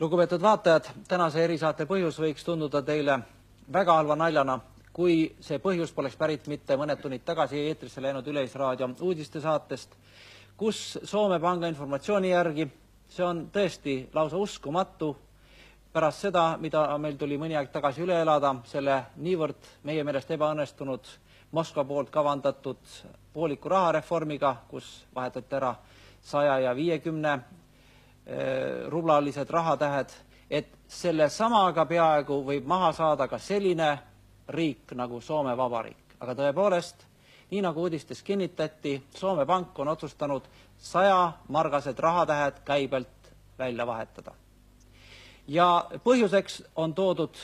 Lugupeetud vaatajad, tänase erisaate põhjus võiks tunduda teile väga halva naljana, kui see põhjus poleks pärit mitte mõned tunnid tagasi eetrisse läinud Yleisraadio uudistesaatest, kus Soome Panga informatsiooni järgi, see on tõesti lausa uskumatu, pärast seda, mida meil tuli mõni aeg tagasi üle elada, selle niivõrd meie meelest ebaõnnestunud Moskva poolt kavandatud pooliku rahareformiga, kus vahetati ära 100 ja 50 rublalised rahatähed, et selle samaga peaaegu võib maha saada ka selline riik nagu Soome Vabariik. Aga tõepoolest, nii nagu uudistes kinnitati, Soome Pank on otsustanud 100-margased rahatähed käibelt välja vahetada. Ja põhjuseks on toodud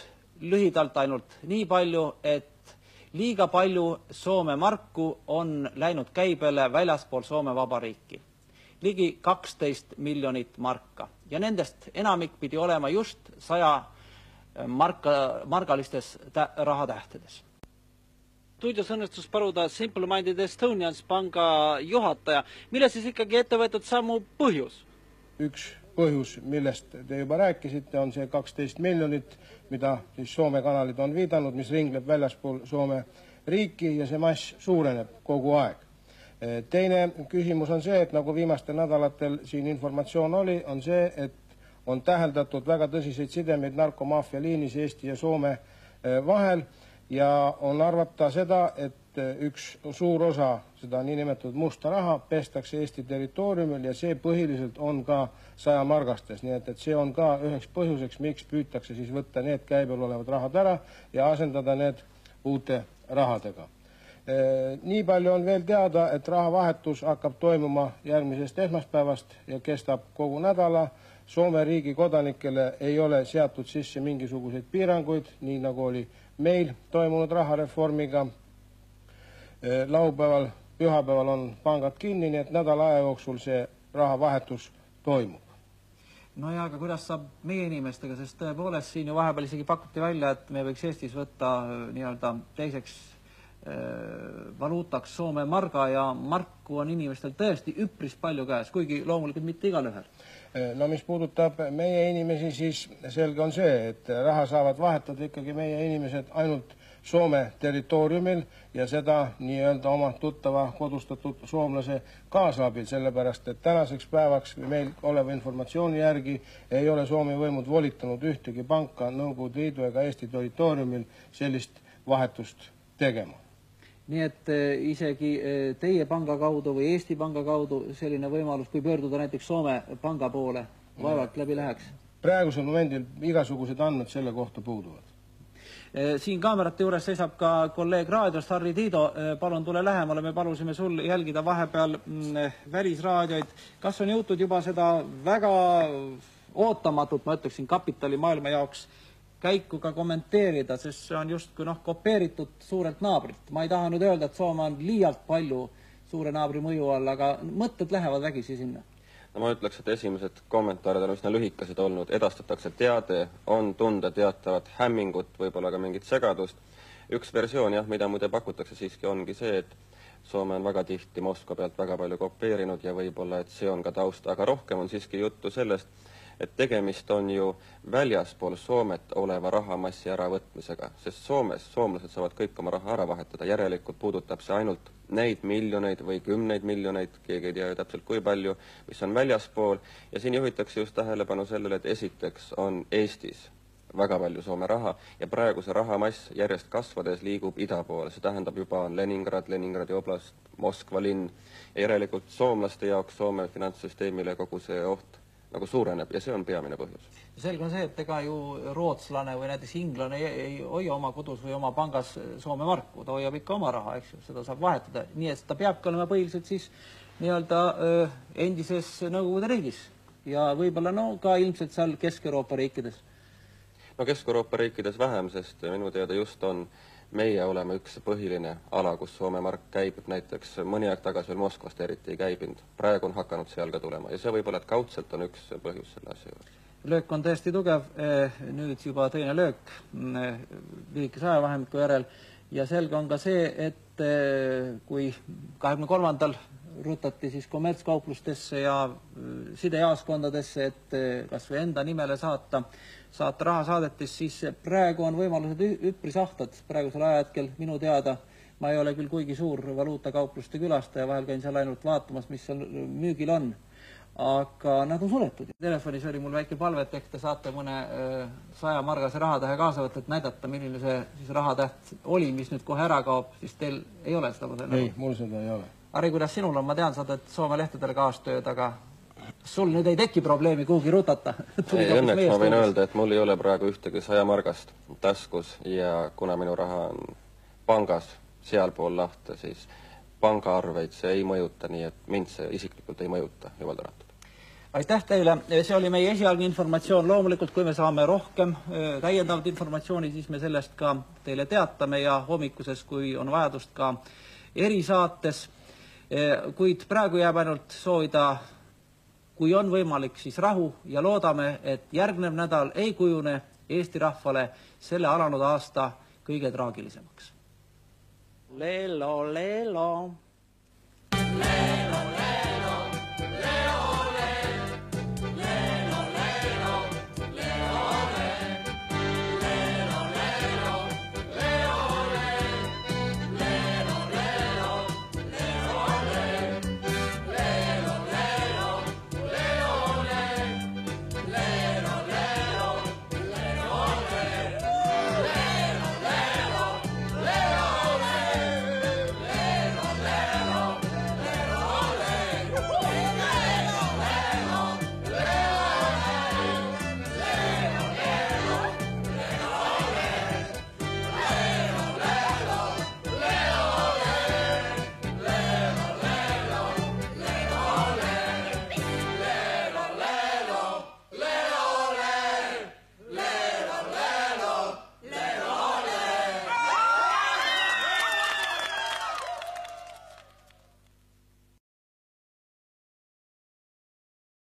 lühidalt ainult nii palju, et liiga palju Soome marku on läinud käibele väljaspool Soome Vabariiki. Ligi 12 miljonit marka ja nendest enamik pidi olema just 100 margalistes rahatähtedes. Stuudios õnnestus paluda Simple Minded Estonians panga juhataja. Mille siis ikkagi ette võetud sammu põhjus? Üks põhjus, millest te juba rääkisite, on see 12 miljonit, mida siis Soome kanalid on viidanud, mis ringleb väljaspool Soome riiki ja see mass suureneb kogu aeg. Teine küsimus on see, et nagu viimastel nädalatel siin informatsioon oli, on see, et on täheldatud väga tõsiseid sidemeid narkomaafia liinis Eesti ja Soome vahel ja on arvata seda, et üks suur osa seda niinimetatud musta raha pestakse Eesti territooriumil ja see põhiliselt on ka 100 margastes, nii et see on ka üheks põhjuseks, miks püütakse siis võtta need käibel olevad rahad ära ja asendada need uute rahadega. Nii palju on veel teada, et rahavahetus hakkab toimuma järgmisest esmaspäevast ja kestab kogu nädala. Soome riigi kodanikele ei ole seatud sisse mingisuguseid piiranguid, nii nagu oli meil toimunud rahareformiga. Laupäeval, pühapäeval on pangad kinni, nii et nädala aja jooksul see rahavahetus toimub. No ja, aga kuidas saab meie inimestega, sest tõepoolest siin ju vahepeal isegi pakuti välja, et me võiks Eestis võtta nii-öelda teiseks valuutaks Soome marga ja marku on inimestel tõesti üpris palju käes, kuigi loomulikult mitte igal ühel. No mis puudutab meie inimesi, siis selge on see, et raha saavad vahetada ikkagi meie inimesed ainult Soome territooriumil ja seda nii-öelda oma tuttava kodustatud soomlase kaasabil, sellepärast et tänaseks päevaks meil oleva informatsiooni järgi ei ole Soome võimud volitanud ühtegi panka Nõukogude Liidu ega Eesti territooriumil sellist vahetust tegema. Nii et isegi teie panga kaudu või Eesti panga kaudu selline võimalus, kui pöörduda näiteks Soome panga poole, vaevalt läbi läheks? Praegusel momendil igasugused andmed selle kohta puuduvad. Siin kaamerate juures seisab ka kolleeg raadiost, Harri Tiido. Palun tule lähemale, me palusime sul jälgida vahepeal välisraadioid. Kas on jõutud juba seda väga ootamatut, ma ütleksin, kapitali maailma jaoks käiku ka kommenteerida, sest see on justkui kopeeritud suurelt naabrilt. Ma ei taha nüüd öelda, et Soome on liialt palju suure naabri mõju all, aga mõtted lähevad vägisi sinna. No ma ütleks, et esimesed kommentaarid on üsna lühikesed olnud, edastatakse teade, on tunda teatavat hämmingut, võib-olla ka mingit segadust. Üks versioon, jah, mida muide pakutakse siiski ongi see, et Soome on väga tihti Moskva pealt väga palju kopeerinud ja võib-olla, et see on ka taust, aga rohkem on siiski juttu sellest, et tegemist on ju väljaspool Soomet oleva rahamassi äravõtmisega, sest Soomes soomlased saavad kõik oma raha ära vahetada, järelikult puudutab see ainult neid miljoneid või 10 miljoneid, keegi ei tea ju täpselt kui palju, mis on väljaspool ja siin juhitakse just tähelepanu sellele, et esiteks on Eestis väga palju Soome raha ja praegu see rahamass järjest kasvades liigub ida poole, see tähendab juba on Leningrad, Leningradi oblast, Moskva linn ja järelikult soomlaste jaoks Soome finantssüsteemile kogu see oht nagu suureneb ja see on peamine põhjus. Selge on see, et ega ju rootslane või näiteks inglane ei hoia oma kodus või oma pangas Soome marku, ta hoiab ikka oma raha, eks ju, seda saab vahetada, nii et ta peabki olema põhiliselt siis nii-öelda endises Nõukogude riigis ja võib-olla ka ilmselt seal Kesk-Euroopa riikides. No Kesk-Euroopa riikides vähem, sest minu teada just on meie oleme üks põhiline ala, kus Soome mark käib, näiteks mõni aeg tagasi veel Moskvast eriti ei käibinud. Praegu on hakanud seal ka tulema ja see võib-olla, et kaudselt on üks põhjus selle asja juures. Löök on tõesti tugev, nüüd juba teine löök lühikese ajavahemiku järel ja selge on ka see, et kui 23. rutati siis kommertskauplustesse ja sidejaoskondadesse, et kas või enda nimele saata raha saadetis, siis praegu on võimalused üpris ahtad. Praegusel ajahetkel minu teada, ma ei ole küll kuigi suur valuutakaupluste külastaja, vahel käin seal ainult vaatamas, mis seal müügil on, aga nad on suletud. Telefonis oli mul väike palve, et ehk te saate mõne 100-margase rahatähe kaasa võtta, et näidata, milline see siis rahatäht oli, mis nüüd kohe ära kaob, siis teil ei ole seda? Ei, mul seda ei ole. Ari, kuidas sinul on? Ma tean, saad, et Soome lehtedele kaastööd, aga sul nüüd ei teki probleemi kuhugi rutata? Ei, õnneks ma võin öelda, et mul ei ole praegu ühtegi 100-margast taskus ja kuna minu raha on pangas sealpool lahte, siis pangaarveid see ei mõjuta, nii et mind see isiklikult ei mõjuta, jumal tänatud. Aitäh teile, see oli meie esialgne informatsioon. Loomulikult, kui me saame rohkem täiendavat informatsiooni, siis me sellest ka teile teatame ja hommikuses, kui on vajadust ka erisaates. Kuid praegu jääb ainult soovida, kui on võimalik, siis rahu ja loodame, et järgnev nädal ei kujune Eesti rahvale selle alanud aasta kõige traagilisemaks. Lelo, lelo.